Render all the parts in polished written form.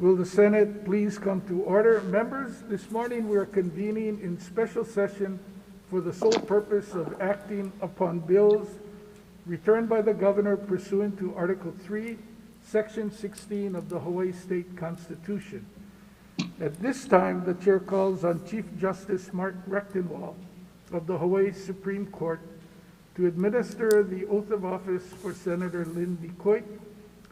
Will the Senate please come to order? Members, this morning we are convening in special session for the sole purpose of acting upon bills returned by the governor pursuant to Article 3, Section 16 of the Hawaii State Constitution. At this time, the chair calls on Chief Justice Mark Rechtenwald of the Hawaii Supreme Court to administer the oath of office for Senator Lynn DeCoit,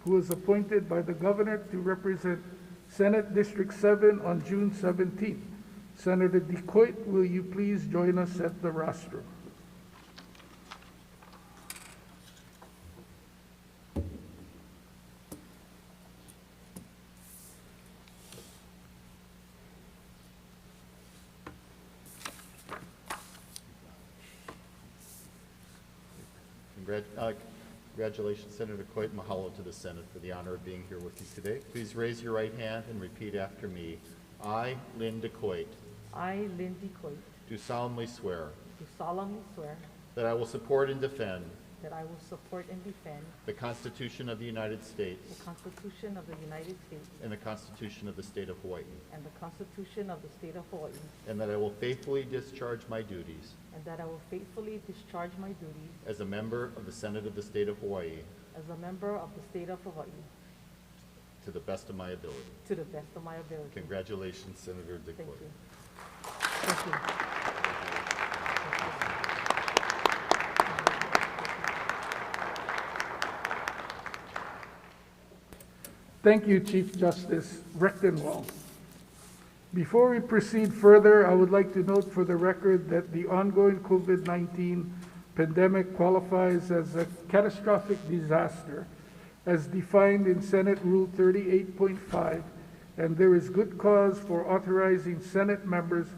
who was appointed by the governor to represent Senate District 7 on June 17th. Senator DeCoit, will you please join us at the rostrum? Congratulations, Senator Coit. Mahalo to the Senate for the honor of being here with you today. Please raise your right hand and repeat after me. I, Lynn DeCoit, I, Lynn DeCoit, do solemnly swear do solemnly swear that I will support and defend that I will support and defend the Constitution of the United States the Constitution of the United States and the Constitution of the State of Hawaii, and the Constitution of the State of Hawaii, and that I will faithfully discharge my duties and that I will faithfully discharge my duties as a member of the Senate of the State of Hawaii as a member of the State of Hawaii to the best of my ability. to the best of my ability. Congratulations, Senator Thank DeCoit. you. Thank you. Thank you, Chief Justice Rechtenwald. Before we proceed further, I would like to note for the record that the ongoing COVID-19 pandemic qualifies as a catastrophic disaster as defined in Senate Rule 38.5, and there is good cause for authorizing Senate members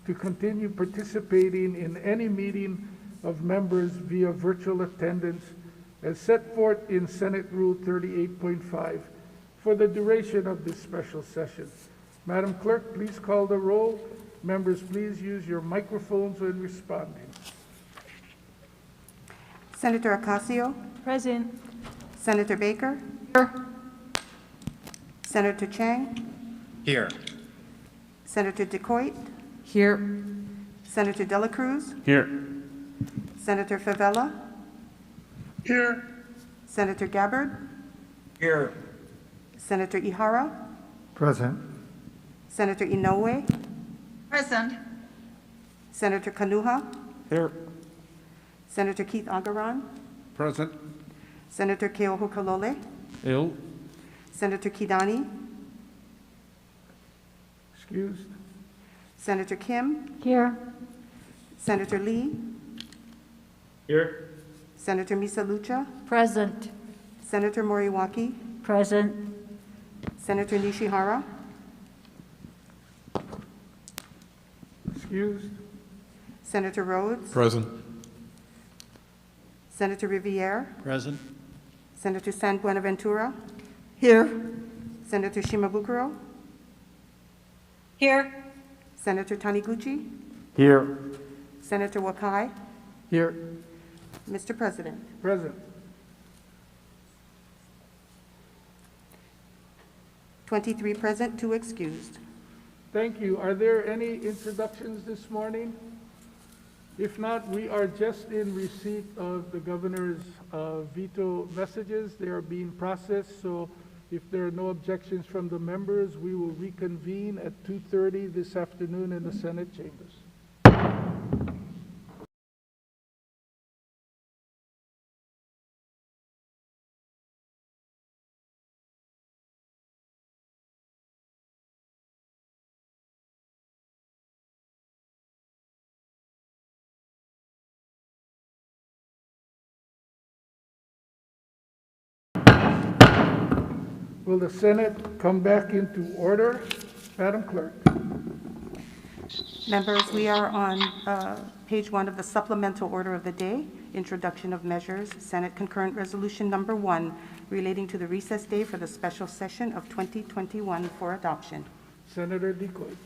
to continue participating in any meeting of members via virtual attendance as set forth in Senate Rule 38.5 for the duration of this special session. Madam Clerk, please call the roll. Members, please use your microphones when responding. Senator Ocasio? Present. Senator Baker? Senator Chang? Here. Senator DeCoit? Here. Senator Dela Cruz? Here. Senator Favela? Here. Senator Gabbard? Here. Senator Ihara? Present. Senator Inoue? Present. Senator Kanuha? Here. Senator Keith Agaran? Present. Senator Keohukalole? Ill. Senator Kidani? Excused. Senator Kim? Here. Senator Lee? Here. Senator Misa Lucha? Present. Senator Moriwaki? Present. Senator Nishihara? Excused. Senator Rhodes? Present. Senator Riviere? Present. Senator San Buenaventura? Here. Senator Shimabukuro? Here. Senator Taniguchi? Here. Senator Wakai? Here. Mr. President, Present. 23 present, 2 excused. Thank you. Are there any introductions this morning? If not, we are just in receipt of the governor's veto messages. They are being processed, so if there are no objections from the members, we will reconvene at 2:30 this afternoon in the Senate chambers. Will the Senate come back into order? Madam Clerk. Members, we are on page 1 of the supplemental order of the day, introduction of measures, Senate Concurrent Resolution Number 1, relating to the recess day for the special session of 2021 for adoption. Senator DeCoit.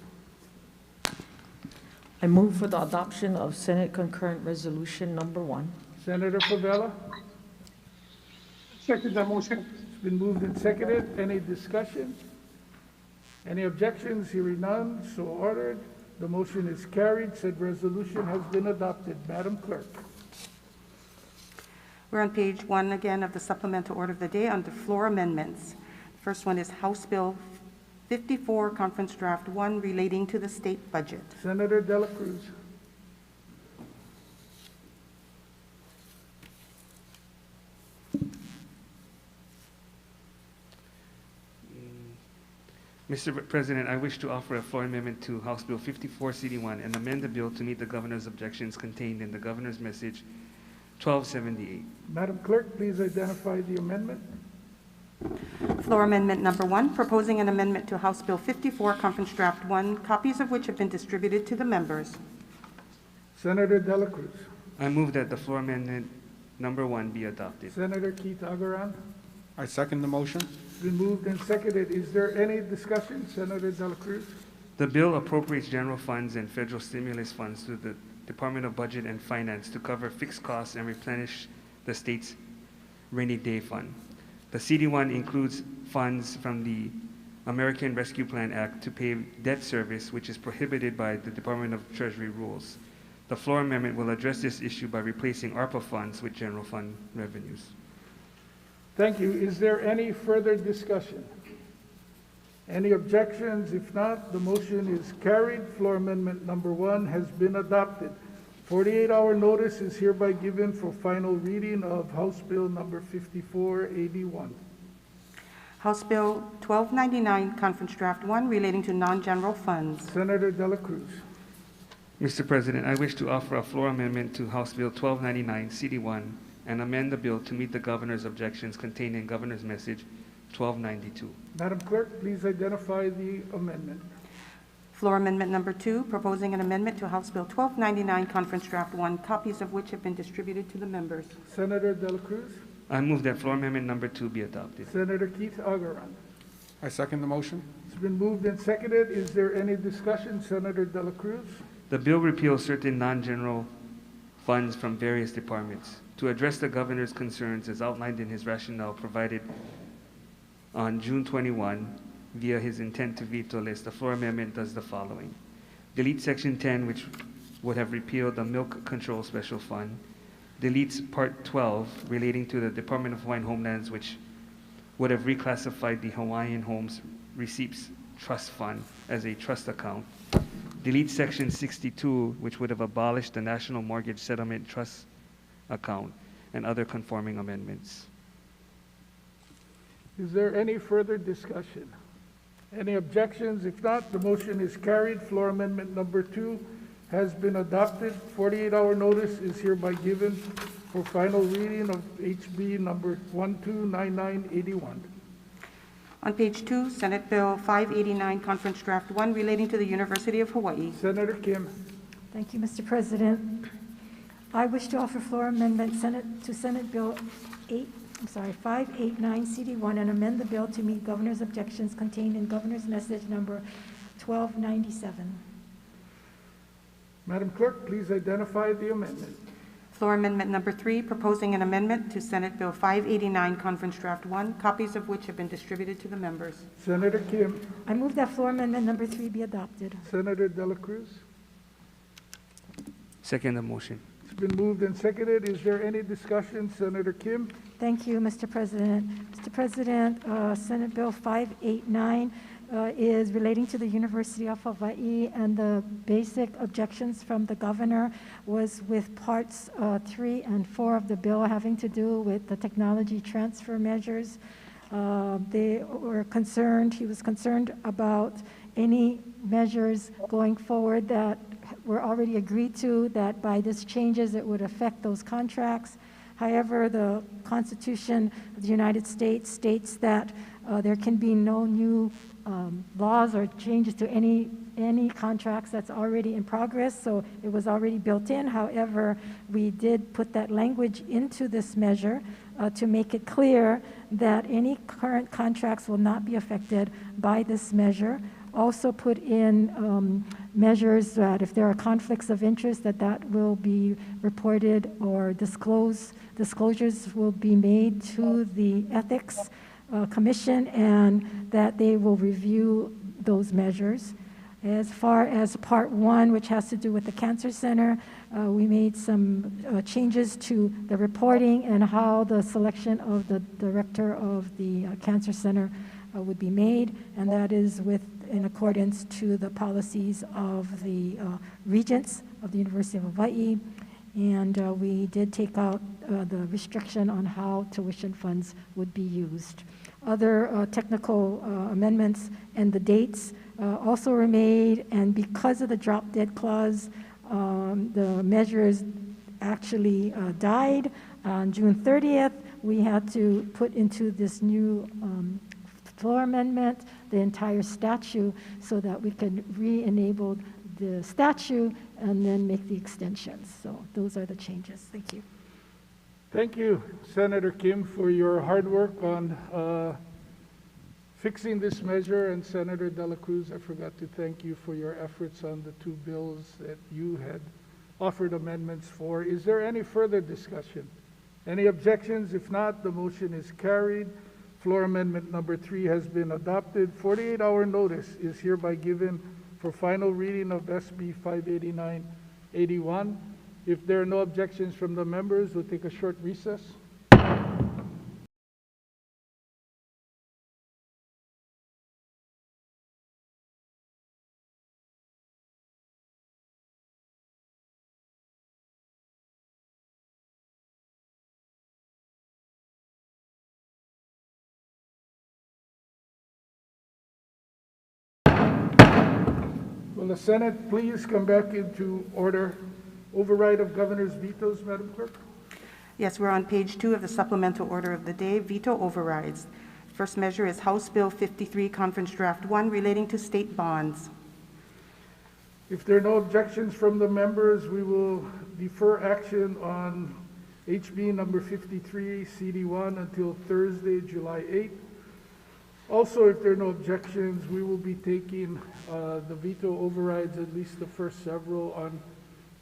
I move for the adoption of Senate Concurrent Resolution Number 1. Senator Favela. Second the motion. It's been moved and seconded. Any discussion? Any objections? Hearing none, so ordered. The motion is carried. Said resolution has been adopted. Madam Clerk. We're on page 1 again of the supplemental order of the day under floor amendments. First one is House Bill 54, Conference Draft 1, relating to the state budget. Senator De La Cruz. Mr. President, I wish to offer a floor amendment to House Bill 54 CD1 and amend the bill to meet the governor's objections contained in the governor's message 1278. Madam Clerk, please identify the amendment. Floor amendment number 1, proposing an amendment to House Bill 54, Conference Draft 1, copies of which have been distributed to the members. Senator De La Cruz. I move that the floor amendment number 1 be adopted. Senator Keith Agaran. I second the motion. It's been moved and seconded. Is there any discussion? Senator De La Cruz. The bill appropriates general funds and federal stimulus funds to the Department of Budget and Finance to cover fixed costs and replenish the state's rainy day fund. The CD1 includes funds from the American Rescue Plan Act to pay debt service, which is prohibited by the Department of Treasury rules. The floor amendment will address this issue by replacing ARPA funds with general fund revenues. Thank you. Is there any further discussion? Any objections? If not, the motion is carried. Floor amendment number 1 has been adopted. 48-hour notice is hereby given for final reading of House Bill number 5481. House Bill 1299, Conference Draft 1, relating to non-general funds. Senator De La Cruz. Mr. President, I wish to offer a floor amendment to House Bill 1299 CD1 and amend the bill to meet the governor's objections contained in Governor's Message 1292. Madam Clerk, please identify the amendment. Floor amendment number 2, proposing an amendment to House Bill 1299, Conference Draft 1, copies of which have been distributed to the members. Senator De La Cruz. I move that floor amendment number 2 be adopted. Senator Keith Agaran. I second the motion. It's been moved and seconded. Is there any discussion? Senator De La Cruz. The bill repeals certain non-general funds from various departments. To address the governor's concerns as outlined in his rationale provided on June 21 via his intent to veto list, the floor amendment does the following. Delete Section 10, which would have repealed the Milk Control Special Fund. Deletes Part 12 relating to the Department of Hawaiian Homelands, which would have reclassified the Hawaiian Homes Receipts Trust Fund as a trust account. Delete Section 62, which would have abolished the National Mortgage Settlement Trust account, and other conforming amendments. Is there any further discussion? Any objections? If not, the motion is carried. Floor amendment number 2 has been adopted. 48-hour notice is hereby given for final reading of HB number 129981. On page 2, Senate Bill 589, Conference Draft 1, relating to the University of Hawaii. Senator Kim. Thank you, Mr. President. I wish to offer floor amendment to Senate Bill 589 CD1 and amend the bill to meet governor's objections contained in Governor's Message number 1297. Madam Clerk, please identify the amendment. Floor amendment number 3, proposing an amendment to Senate Bill 589, Conference Draft 1, copies of which have been distributed to the members. Senator Kim. I move that floor amendment number 3 be adopted. Senator De La Cruz. Second the motion. It's been moved and seconded. Is there any discussion? Senator Kim. Thank you, Mr. President. Mr. President, Senate Bill 589 is relating to the University of Hawaii, and the basic objections from the governor was with parts 3 and 4 of the bill having to do with the technology transfer measures. They were concerned, he was concerned about any measures going forward that were already agreed to, that by this changes it would affect those contracts. However, the Constitution of the United States states that there can be no new laws or changes to any contracts that's already in progress, so it was already built in. However, we did put that language into this measure to make it clear that any current contracts will not be affected by this measure. Also put in measures that if there are conflicts of interest, that will be reported or disclosures will be made to the Ethics Commission, and that they will review those measures. As far as Part 1, which has to do with the Cancer Center, we made some changes to the reporting and how the selection of the director of the Cancer Center would be made, and that is in accordance to the policies of the regents of the University of Hawaii. And we did take out the restriction on how tuition funds would be used. Other technical amendments and the dates also were made, and because of the drop-dead clause, the measures actually died. On June 30th, we had to put into this new floor amendment the entire statute so that we could re-enable the statute and then make the extensions. So those are the changes. Thank you. Thank you, Senator Kim, for your hard work on fixing this measure, and Senator De La Cruz, I forgot to thank you for your efforts on the two bills that you had offered amendments for. Is there any further discussion? Any objections? If not, the motion is carried. Floor amendment number 3 has been adopted. 48-hour notice is hereby given for final reading of SB 589-81. If there are no objections from the members, we'll take a short recess. Will the Senate please come back into order? Override of governor's vetoes, Madam Clerk? Yes, we're on page 2 of the supplemental order of the day, veto overrides. First measure is House Bill 53, Conference Draft 1, relating to state bonds. If there are no objections from the members, we will defer action on HB number 53, CD1 until Thursday, July 8th. Also, if there are no objections, we will be taking the veto overrides, at least the first several, on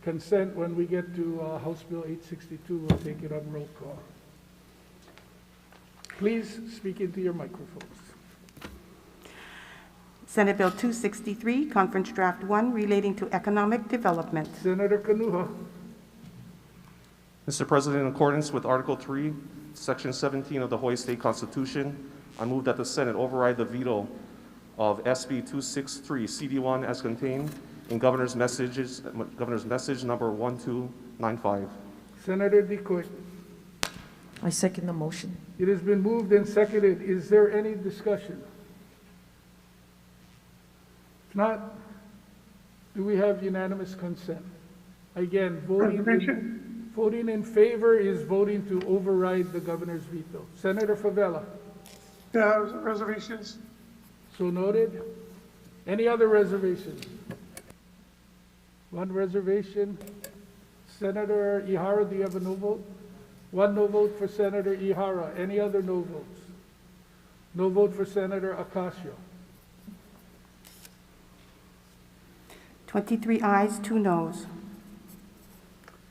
consent. When we get to House Bill 862, we'll take it on roll call. Please speak into your microphones. Senate Bill 263, Conference Draft 1, relating to economic development. Senator Kanuha. Mr. President, in accordance with Article 3, Section 17 of the Hawaii State Constitution, I move that the Senate override the veto of SB 263 CD1 as contained in Governor's Message number 1295. Senator Decoy. I second the motion. It has been moved and seconded. Is there any discussion? If not, do we have unanimous consent? Again, voting in favor is voting to override the governor's veto. Senator Favela. Reservations. So noted. Any other reservations? One reservation. Senator Ihara, do you have a no vote? One no vote for Senator Ihara. Any other no votes? No vote for Senator Ocasio. 23 ayes, 2 noes.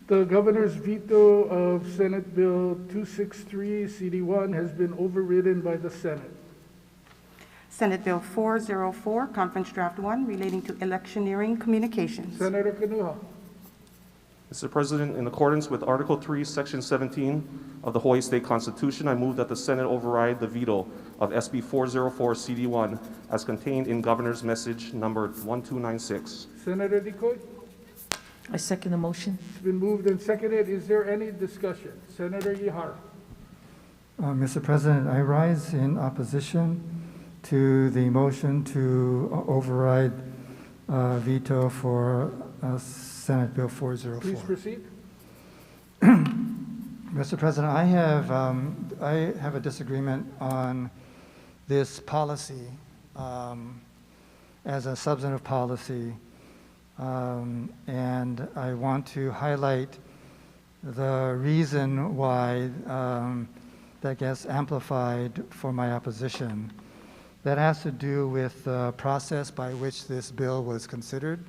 The governor's veto of Senate Bill 263 CD1 has been overridden by the Senate. Senate Bill 404, Conference Draft 1, relating to electioneering communications. Senator Kanuha. Mr. President, in accordance with Article 3, Section 17 of the Hawaii State Constitution, I move that the Senate override the veto of SB 404 CD1 as contained in Governor's Message number 1296. Senator Decoy. I second the motion. It's been moved and seconded. Is there any discussion? Senator Ihara. Mr. President, I rise in opposition to the motion to override veto for Senate Bill 404. Please proceed. Mr. President, I have a disagreement on this policy as a substantive policy. And I want to highlight the reason why that gets amplified for my opposition. That has to do with the process by which this bill was considered.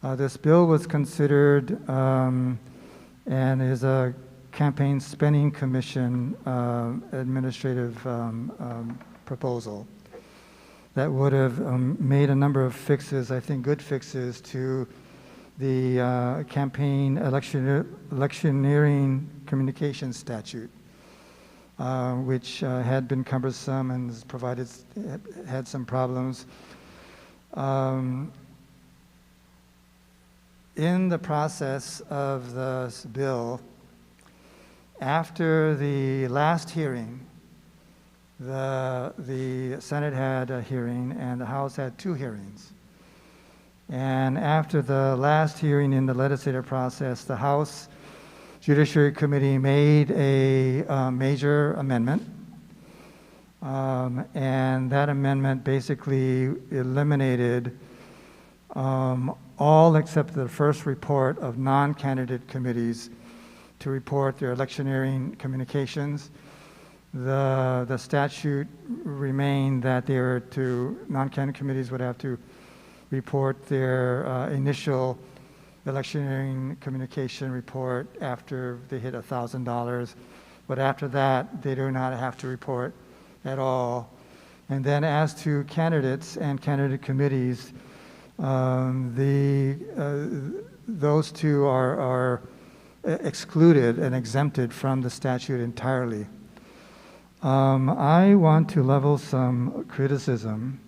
This bill was considered and is a campaign spending commission administrative proposal. that would have made a number of fixes, I think good fixes, to the campaign electioneering communications statute, which had been cumbersome and had some problems. In the process of this bill, after the last hearing, the Senate had a hearing and the House had 2 hearings. And after the last hearing in the legislative process, the House Judiciary Committee made a major amendment. And that amendment basically eliminated all except the first report of non-candidate committees to report their electioneering communications. The statute remained that non-candidate committees would have to report their initial electioneering communication report after they hit $1,000. But after that, they do not have to report at all. And then as to candidates and candidate committees, those 2 are excluded and exempted from the statute entirely. I want to level some criticism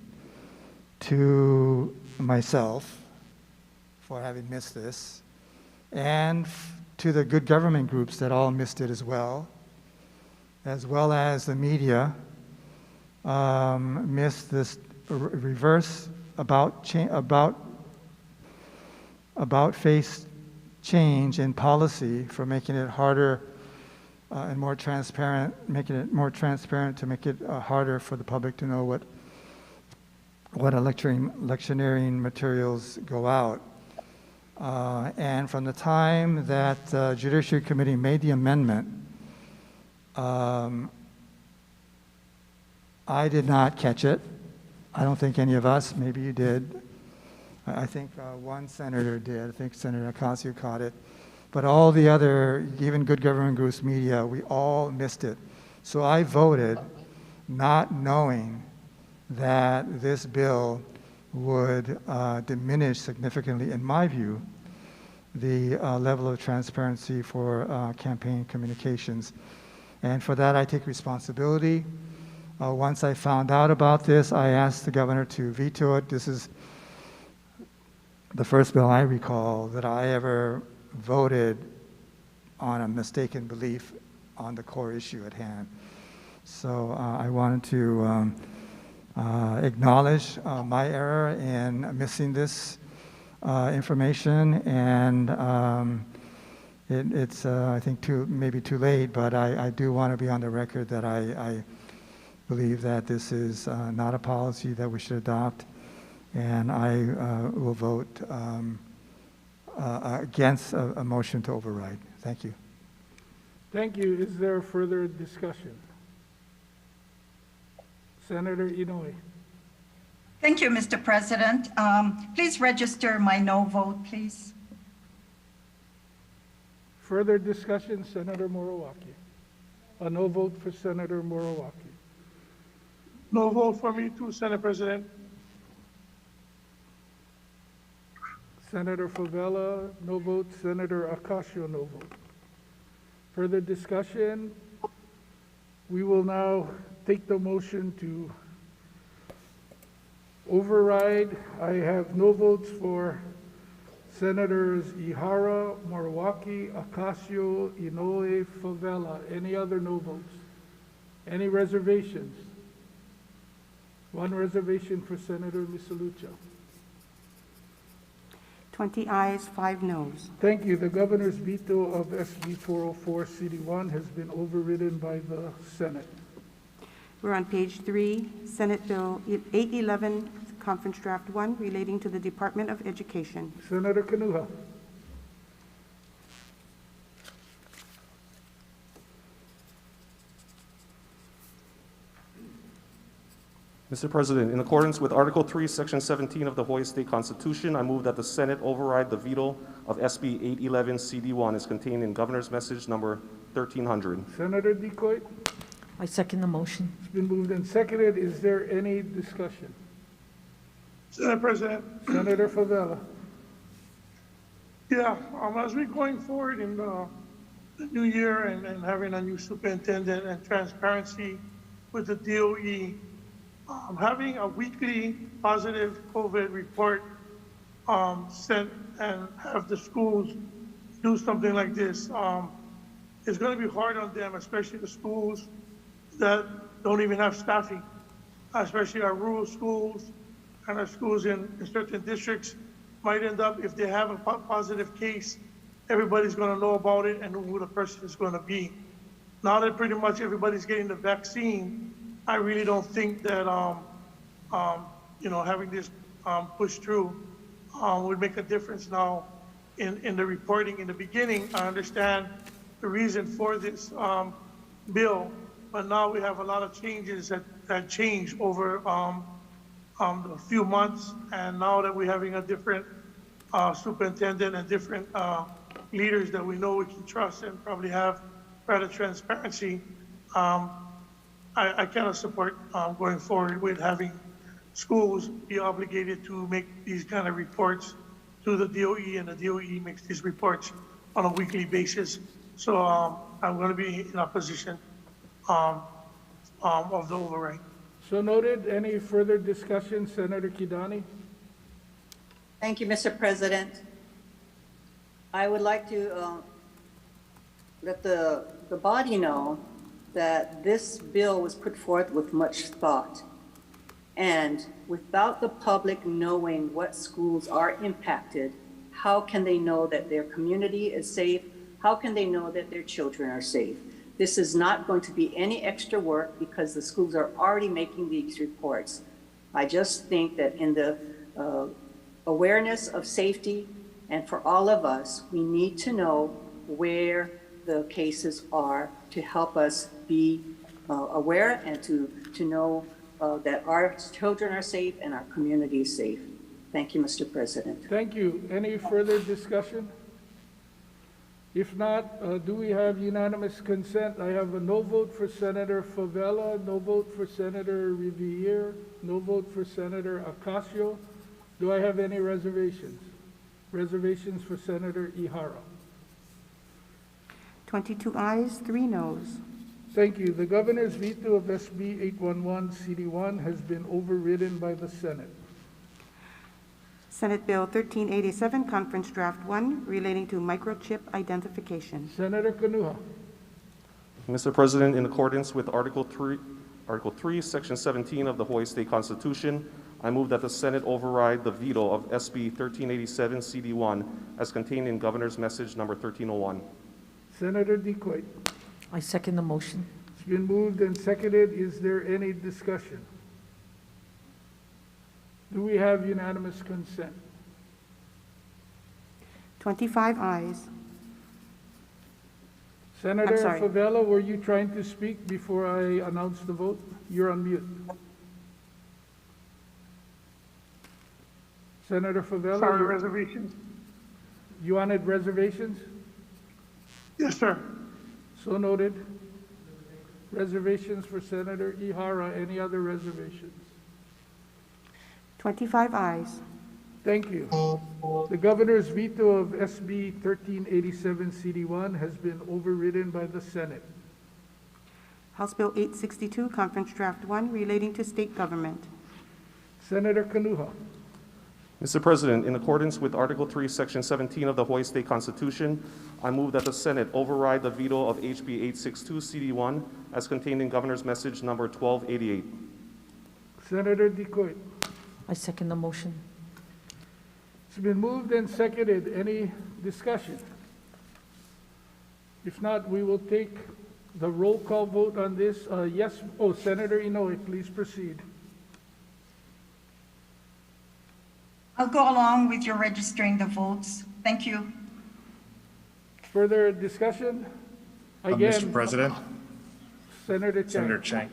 to myself for having missed this, and to the good government groups that all missed it as well as the media missed this reverse about-face change in policy for making it harder and more transparent, to make it harder for the public to know what electioneering materials go out. And from the time that the Judiciary Committee made the amendment, I did not catch it. I don't think any of us, maybe you did. I think one senator did. I think Senator Ocasio caught it. But all the other, even good government groups, media, we all missed it. So I voted not knowing that this bill would diminish significantly, in my view, the level of transparency for campaign communications. And for that, I take responsibility. Once I found out about this, I asked the governor to veto it. This is the first bill I recall that I ever voted on a mistaken belief on the core issue at hand. So I wanted to acknowledge my error in missing this information, and it's I think maybe too late, but I do want to be on the record that I believe that this is not a policy that we should adopt, and I will vote against a motion to override. Thank you. Thank you. Is there further discussion? Senator Inoue. Thank you, Mr. President. Please register my no vote, please. Further discussion, Senator Moriwaki. A no vote for Senator Moriwaki. No vote for me too, Senate President. Senator Favela, no vote. Senator Ocasio, no vote. Further discussion? We will now take the motion to override. I have no votes for Senators Ihara, Moriwaki, Ocasio, Inoue, Favela. Any other no votes? Any reservations? One reservation for Senator Misalucha. 20 ayes, 5 noes. Thank you. The governor's veto of SB 404 CD1 has been overridden by the Senate. We're on page 3, Senate Bill 811, Conference Draft 1, relating to the Department of Education. Senator Kanuha. Mr. President, in accordance with Article 3, Section 17 of the Hawaii State Constitution, I move that the Senate override the veto of SB 811 CD1 as contained in Governor's Message number 1300. Senator Decoit. I second the motion. It's been moved and seconded. Is there any discussion? Senate President. Senator Favela. Yeah, as we're going forward in the new year and having a new superintendent and transparency with the DOE, having a weekly positive COVID report sent and have the schools do something like this is going to be hard on them, especially the schools that don't even have staffing, especially our rural schools and our schools in certain districts might end up, if they have a positive case, everybody's going to know about it and who the person is going to be. Now that pretty much everybody's getting the vaccine, I really don't think that having this pushed through would make a difference now in the reporting. In the beginning, I understand the reason for this bill, but now we have a lot of changes that change over a few months, and now that we're having a different superintendent and different leaders that we know we can trust and probably have better transparency, I cannot support going forward with having schools be obligated to make these kind of reports to the DOE, and the DOE makes these reports on a weekly basis. So I'm going to be in opposition of the override. So noted. Any further discussion? Senator Kidani. Thank you, Mr. President. I would like to let the body know that this bill was put forth with much thought. And without the public knowing what schools are impacted, how can they know that their community is safe? How can they know that their children are safe? This is not going to be any extra work because the schools are already making these reports. I just think that in the awareness of safety and for all of us, we need to know where the cases are to help us be aware and to know that our children are safe and our community is safe. Thank you, Mr. President. Thank you. Any further discussion? If not, do we have unanimous consent? I have a no vote for Senator Favela, no vote for Senator Riviere, no vote for Senator Ocasio. Do I have any reservations? Reservations for Senator Ihara. 22 ayes, 3 noes. Thank you. The governor's veto of SB 811 CD1 has been overridden by the Senate. Senate Bill 1387, Conference Draft 1, relating to microchip identification. Senator Kanuha. Mr. President, in accordance with Article 3, Section 17 of the Hawaii State Constitution, I move that the Senate override the veto of SB 1387 CD1 as contained in Governor's Message number 1301. Senator Decoit. I second the motion. It's been moved and seconded. Is there any discussion? Do we have unanimous consent? 25 ayes. Senator sorry. Favela, were you trying to speak before I announce the vote? You're on mute. Senator Favela? Sorry, reservations. You wanted reservations? Yes, sir. So noted. Reservations for Senator Ihara. Any other reservations? 25 ayes. Thank you. The governor's veto of SB 1387 CD1 has been overridden by the Senate. House Bill 862, Conference Draft 1, relating to state government. Senator Kanuha. Mr. President, in accordance with Article 3, Section 17 of the Hawaii State Constitution, I move that the Senate override the veto of HB 862 CD1 as contained in Governor's Message number 1288. Senator Decoit. I second the motion. It's been moved and seconded. Any discussion? If not, we will take the roll call vote on this. Yes. Oh, Senator Inoue, please proceed. I'll go along with your registering the votes. Thank you. Further discussion? Again, Mr. President, Senator Chang. Senator Chang,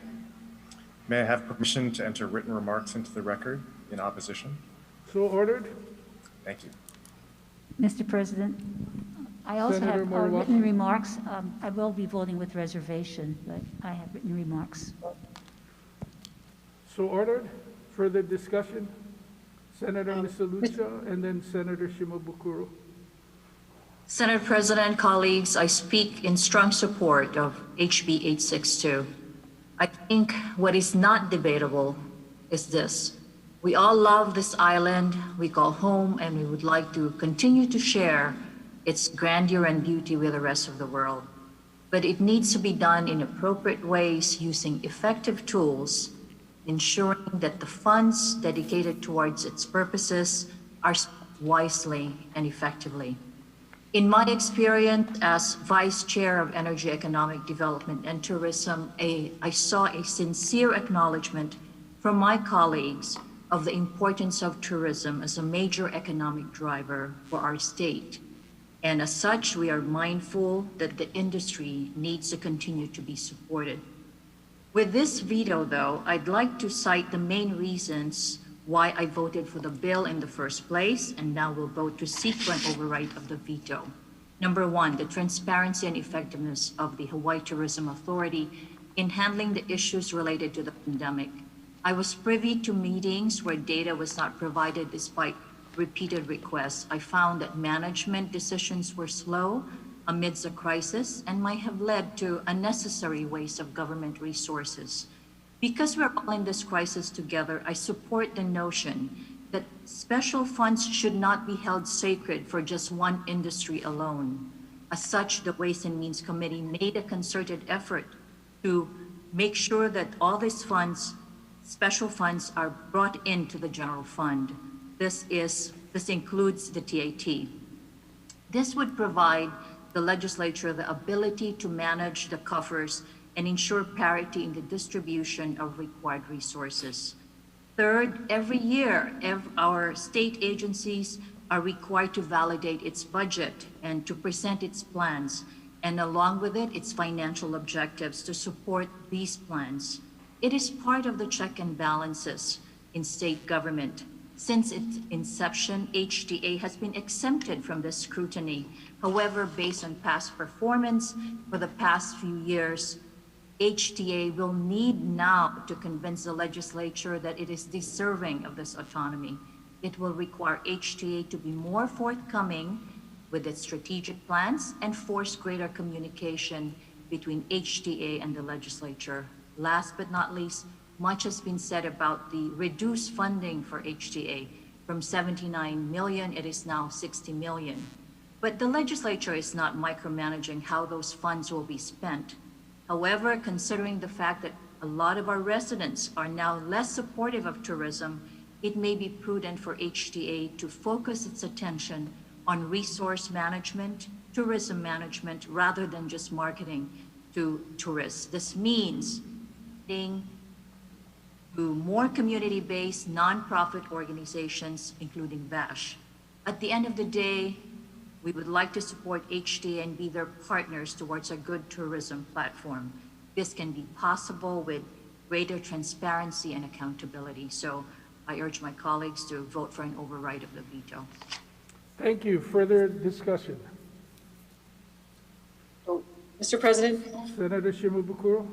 may I have permission to enter written remarks into the record in opposition? So ordered. Thank you. Mr. President, I also Senator have Moriwaki. written remarks. I will be voting with reservation, but I have written remarks. So ordered. Further discussion? Senator Misalucha, and then Senator Shimabukuro. Senate President, colleagues, I speak in strong support of HB 862. I think what is not debatable is this. We all love this island we call home, and we would like to continue to share its grandeur and beauty with the rest of the world. But it needs to be done in appropriate ways using effective tools, ensuring that the funds dedicated towards its purposes are spent wisely and effectively. In my experience as Vice Chair of Energy, Economic Development and Tourism, I saw a sincere acknowledgement from my colleagues of the importance of tourism as a major economic driver for our state. And as such, we are mindful that the industry needs to continue to be supported. With this veto, though, I'd like to cite the main reasons why I voted for the bill in the first place, and now will vote to seek for an override of the veto. Number one, the transparency and effectiveness of the Hawaii Tourism Authority in handling the issues related to the pandemic. I was privy to meetings where data was not provided despite repeated requests. I found that management decisions were slow amidst a crisis and might have led to unnecessary waste of government resources. Because we're all in this crisis together, I support the notion that special funds should not be held sacred for just one industry alone. As such, the Ways and Means Committee made a concerted effort to make sure that all these funds, special funds, are brought into the general fund. This includes the TAT. This would provide the legislature the ability to manage the coffers and ensure parity in the distribution of required resources. Third, every year, our state agencies are required to validate its budget and to present its plans, and along with it, its financial objectives to support these plans. It is part of the check and balances in state government. Since its inception, HTA has been exempted from this scrutiny. However, based on past performance for the past few years, HTA will need now to convince the legislature that it is deserving of this autonomy. It will require HTA to be more forthcoming with its strategic plans and force greater communication between HTA and the legislature. Last but not least, much has been said about the reduced funding for HTA. From 79 million, it is now 60 million. But the legislature is not micromanaging how those funds will be spent. However, considering the fact that a lot of our residents are now less supportive of tourism, it may be prudent for HTA to focus its attention on resource management, tourism management, rather than just marketing to tourists. This means being to more community-based nonprofit organizations, including VASH. At the end of the day, we would like to support HTA and be their partners towards a good tourism platform. This can be possible with greater transparency and accountability. So I urge my colleagues to vote for an override of the veto. Thank you. Further discussion? Mr. President, Senator Shimabukuro?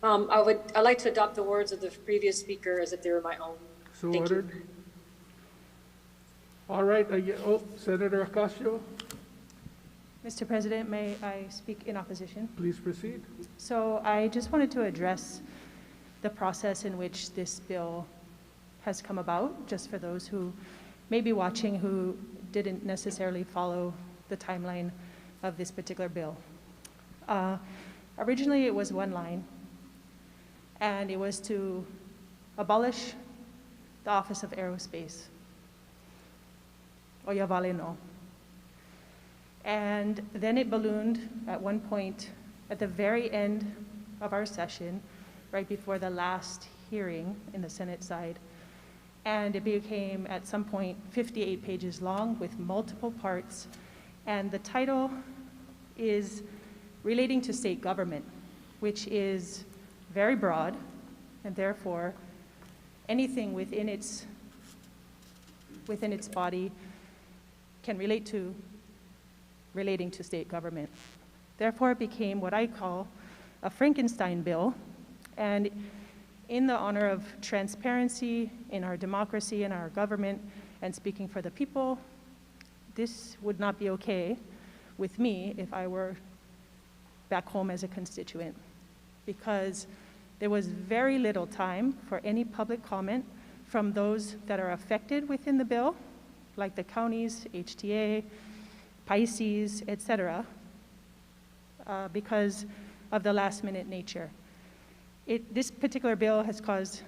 I'd like to adopt the words of the previous speaker as if they were my own. So Thank ordered. you. All right, Senator Ocasio, Mr. President, may I speak in opposition? please proceed. So I just wanted to address the process in which this bill has come about, just for those who may be watching who didn't necessarily follow the timeline of this particular bill. Originally, it was one line, and it was to abolish the Office of Aerospace, Oyavale no. And then it ballooned at one point at the very end of our session, right before the last hearing in the Senate side. And it became, at some point, 58 pages long with multiple parts. And the title is relating to state government, which is very broad, and therefore anything within its body can relate to relating to state government. Therefore, it became what I call a Frankenstein bill, and in the honor of transparency in our democracy and our government and speaking for the people, this would not be okay with me if I were back home as a constituent, because there was very little time for any public comment from those that are affected within the bill, like the counties, HTA, Pisces, etc., because of the last-minute nature. This particular bill has caused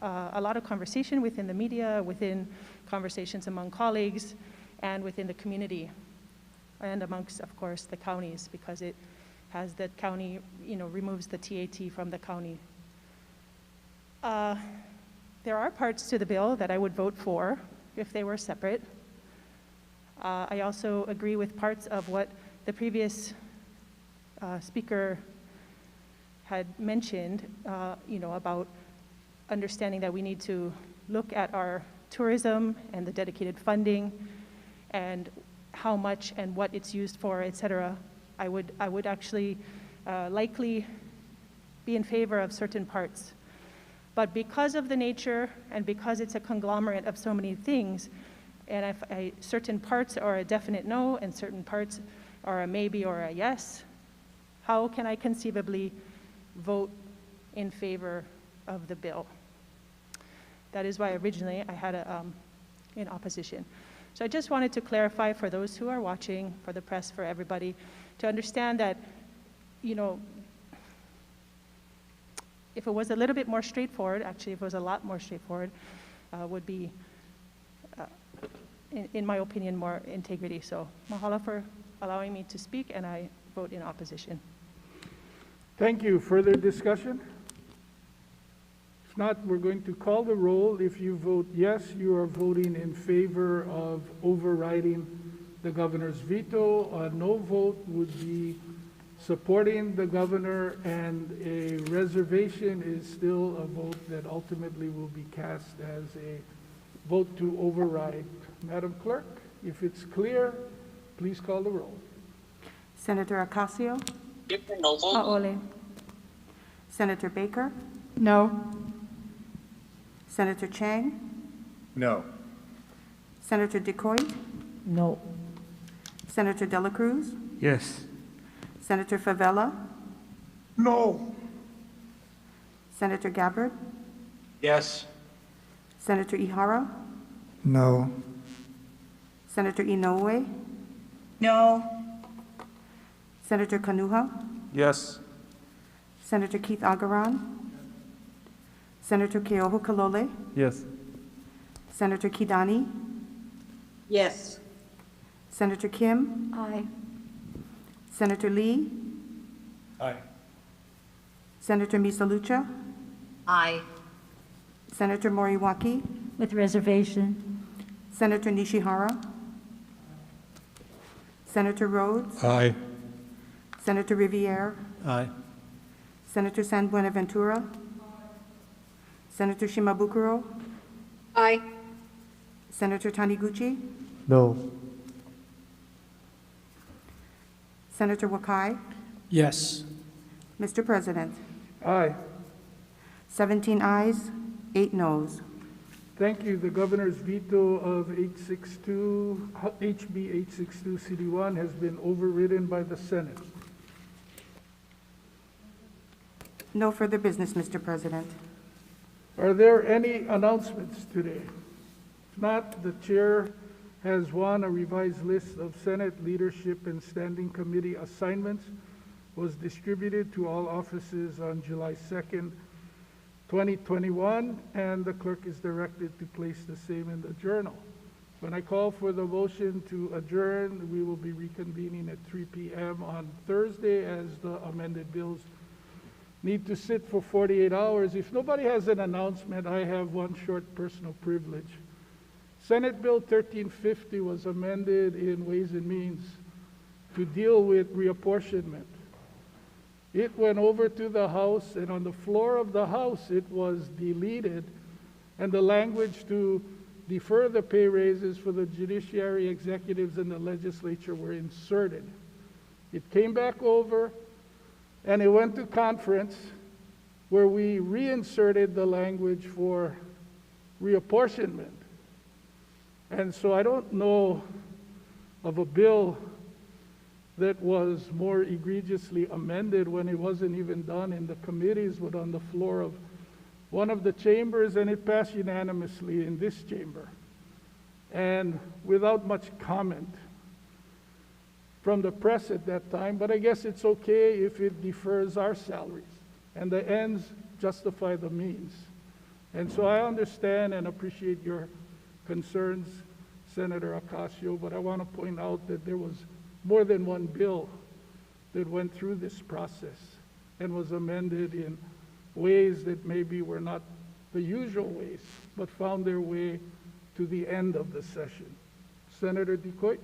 a lot of conversation within the media, within conversations among colleagues, and within the community, and amongst, of course, the counties, because it has the county, removes the TAT from the county. There are parts to the bill that I would vote for if they were separate. I also agree with parts of what the previous speaker had mentioned, about understanding that we need to look at our tourism and the dedicated funding and how much and what it's used for, et cetera. I would actually likely be in favor of certain parts. But because of the nature and because it's a conglomerate of so many things, and if certain parts are a definite no and certain parts are a maybe or a yes, how can I conceivably vote in favor of the bill? That is why originally I had in opposition. So I just wanted to clarify for those who are watching, for the press, for everybody, to understand that, if it was a little bit more straightforward, actually if it was a lot more straightforward, would be, in my opinion, more integrity. So mahalo for allowing me to speak, and I vote in opposition. Thank you. Further discussion? If not, we're going to call the roll. If you vote yes, you are voting in favor of overriding the governor's veto. A no vote would be supporting the governor, and a reservation is still a vote that ultimately will be cast as a vote to override. Madam Clerk, if it's clear, please call the roll. Senator Ocasio? Aole. Senator Baker? No. Senator Chang? No. Senator DeCoite? No. Senator Dela Cruz? Yes. Senator Favela? No. Senator Gabbard? Yes. Senator Ihara? No. Senator Inoue? No. Senator Kanuha? Yes. Senator Keith Agaran? Senator Keoho Kalole? Yes. Senator Kidani? Yes. Senator Kim? Aye. Senator Lee? Aye. Senator Misalucha? Aye. Senator Moriwaki? With reservation. Senator Nishihara? Senator Rhodes? Aye. Senator Riviere? Aye. Senator San Buenaventura? Senator Shimabukuro? Aye. Senator Taniguchi? No. Senator Wakai? Yes. Mr. President, Aye. 17 ayes, 8 noes. Thank you. The governor's veto of HB 862 CD1 has been overridden by the Senate. No further business, Mr. President. Are there any announcements today? If not, the chair has a revised list of Senate leadership and standing committee assignments was distributed to all offices on July 2nd, 2021, and the clerk is directed to place the same in the journal. When I call for the motion to adjourn, we will be reconvening at 3 p.m. on Thursday, as the amended bills need to sit for 48 hours. If nobody has an announcement, I have one short personal privilege. Senate Bill 1350 was amended in Ways and Means to deal with reapportionment. It went over to the House, and on the floor of the House, it was deleted, and the language to defer the pay raises for the judiciary, executives, and the legislature were inserted. It came back over, and it went to conference, where we reinserted the language for reapportionment. And so I don't know of a bill that was more egregiously amended when it wasn't even done in the committees, but on the floor of one of the chambers, and it passed unanimously in this chamber. And without much comment from the press at that time, but I guess it's okay if it defers our salaries, and the ends justify the means. And so I understand and appreciate your concerns, Senator Ocasio, but I want to point out that there was more than one bill that went through this process and was amended in ways that maybe were not the usual ways, but found their way to the end of the session. Senator Decoit?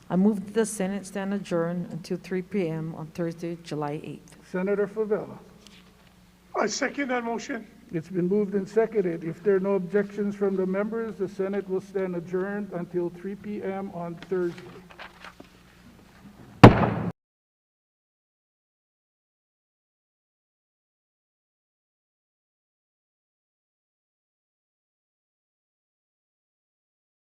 I move that the Senate stand adjourned until 3 p.m. on Thursday, July 8th. Senator Favela? I second that motion. It's been moved and seconded. If there are no objections from the members, the Senate will stand adjourned until 3 p.m. on Thursday.